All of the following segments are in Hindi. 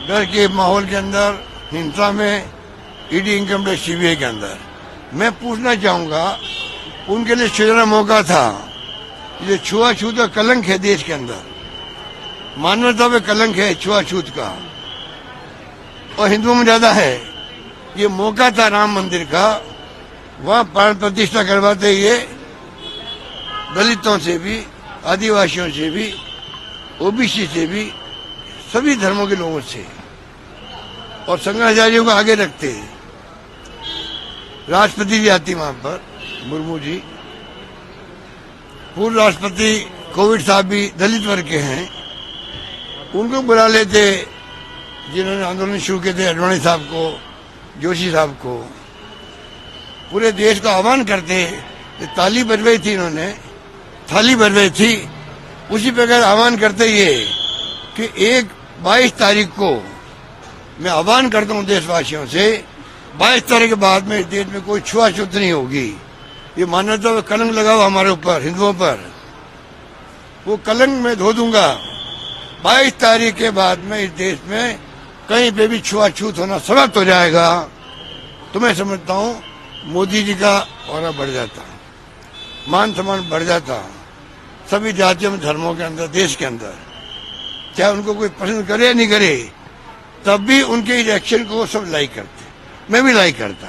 डर के माहौल के अंदर, हिंसा में, ईडी, इनकम टैक्स, सीबीआई के अंदर। मैं पूछना चाहूंगा, उनके लिए सुनहरा मौका था। ये छुआछूत का कलंक है देश के अंदर, मानवता पे कलंक है छुआछूत का, और हिंदुओं में ज्यादा है। ये मौका था राम मंदिर का, वहां प्राण प्रतिष्ठा करवाते ये दलितों से भी, आदिवासियों से भी, ओबीसी से भी, सभी धर्मों के लोगों से, और शंकराचार्यों को आगे रखते। राष्ट्रपति जी आती वहां पर, मुर्मू जी, पूर्व राष्ट्रपति कोविंद साहब भी दलित वर्ग के हैं, उनको बुला लेते जिन्होंने आंदोलन शुरू किए थे, अडवाणी साहब को, जोशी साहब को। पूरे देश का आह्वान करते, ताली बजवाई थी इन्होंने, थाली बजवाई थी, उसी प्रकार आह्वान करते ये कि 22 तारीख को मैं आह्वान करता हूं देशवासियों से, 22 तारीख के बाद में इस देश में कोई छुआछूत नहीं होगी। ये मानवता पे कलंक लगा हुआ हमारे ऊपर, हिंदुओं पर, वो कलंक मैं धो दूंगा। 22 तारीख के बाद में इस देश में कहीं पे भी छुआछूत होना समाप्त हो जाएगा। तो मैं समझता हूं मोदी जी का ऑरा बढ़ जाता, मान सम्मान बढ़ जाता सभी जातियों में, धर्मों के अंदर, देश के अंदर। चाहे उनको कोई पसंद करे या नहीं करे, तब भी उनके इस एक्शन को सब लाइक करते। मैं भी लाइक करता,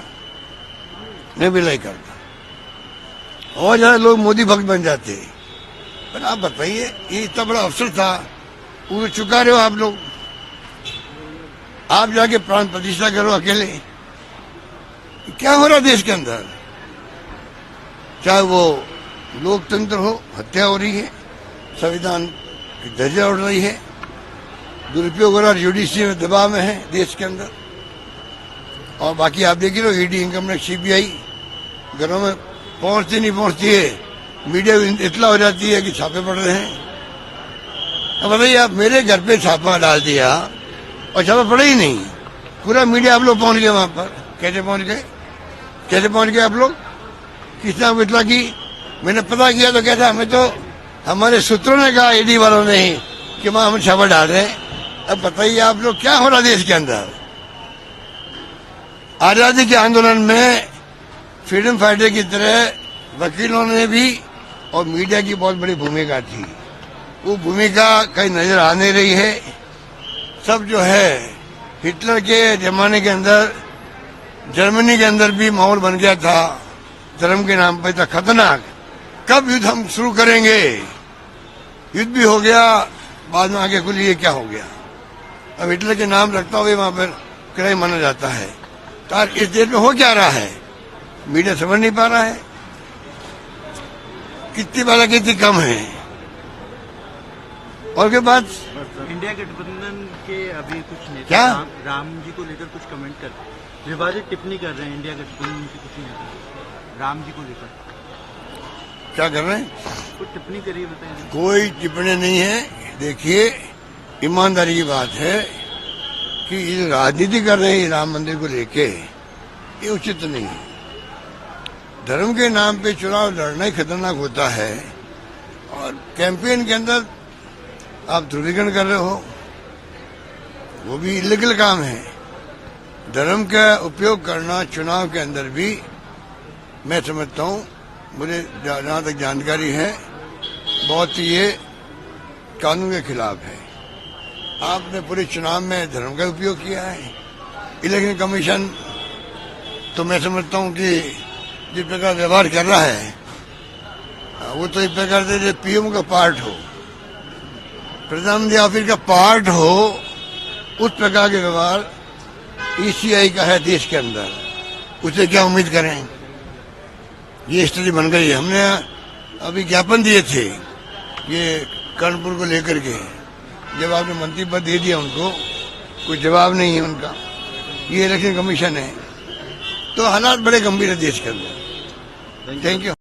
मैं भी लाइक करता, और ज्यादा लोग मोदी भक्त बन जाते। पर आप बताइए, ये इतना बड़ा अवसर था, वो चुका रहे हो आप लोग। आप जाके प्राण प्रतिष्ठा करो अकेले। क्या हो रहा देश के अंदर? चाहे वो लोकतंत्र हो, हत्या हो रही है, संविधान की दर्जा उड़ रही है, दुरुपयोग हो रहा, जुडिशरी में दबाव में है देश के अंदर, और बाकी आप देख लो, ईडी, इनकम टैक्स, सीबीआई घरों में पहुंचती नहीं पहुंचती है, मीडिया इतला हो जाती है कि छापे पड़ रहे हैं। अब बताइए, आप मेरे घर पे छापा डाल दिया और छापा पड़ा ही नहीं, पूरा मीडिया आप लोग पहुंच गए वहां पर। कैसे पहुंच गए? कैसे पहुंच गए आप लोग? किसने आपको इतला की? मैंने पता किया तो कहता, हमें तो हमारे सूत्रों ने कहा, ईडी वालों ने ही, कि वहां हम छापा डाल रहे हैं। अब बताइए आप लोग, क्या हो रहा देश के अंदर? आजादी के आंदोलन में फ्रीडम फाइटर की तरह वकीलों ने भी और मीडिया की बहुत बड़ी भूमिका थी। वो भूमिका कहीं नजर आ नहीं रही है। सब जो है, हिटलर के जमाने के अंदर जर्मनी के अंदर भी माहौल बन गया था, धर्म के नाम पर था खतरनाक। कब युद्ध हम शुरू करेंगे? युद्ध भी हो गया, बाद में आगे खुली, ये क्या हो गया? अब हिटलर के नाम रखता हुए वहां पर क्राइम माना जाता है। तो इस देश में हो क्या रहा है? मीडिया समझ नहीं पा रहा है। कितनी बार कितनी कम है। और के बाद इंडिया गठबंधन के अभी कुछ नेता क्या राम जी को लेकर कुछ कमेंट कर रहे हैं, विवादित टिप्पणी कर रहे हैं इंडिया गठबंधन के कुछ नेता राम जी को लेकर। क्या कर रहे हैं? कुछ टिप्पणी करिए, बताइए। कोई टिप्पणी नहीं है। देखिए, ईमानदारी की बात है कि ये राजनीति कर रहे हैं राम मंदिर को लेके, ये उचित नहीं है। धर्म के नाम पे चुनाव लड़ना ही खतरनाक होता है, और कैंपेन के अंदर आप ध्रुवीकरण कर रहे हो, वो भी इलीगल काम है। धर्म का उपयोग करना चुनाव के अंदर भी, मैं समझता हूँ, मुझे जहाँ तक जानकारी है, बहुत ही ये कानून के खिलाफ है। आपने पूरे चुनाव में धर्म का उपयोग किया है। इलेक्शन कमीशन तो मैं समझता हूँ कि जिस प्रकार व्यवहार कर रहा है, वो तो इस प्रकार से पीएम का पार्ट हो, प्रधानमंत्री ऑफिस का पार्ट हो, उस प्रकार के व्यवहार ईसीआई का है देश के अंदर। उसे क्या उम्मीद करें? ये स्थिति बन गई है। हमने अभी ज्ञापन दिए थे ये कर्णपुर को लेकर के, जब आपने मंत्री पद दे दिया उनको, कोई जवाब नहीं है उनका। ये इलेक्शन कमीशन है, तो हालात बड़े गंभीर है देश के अंदर। Thank you.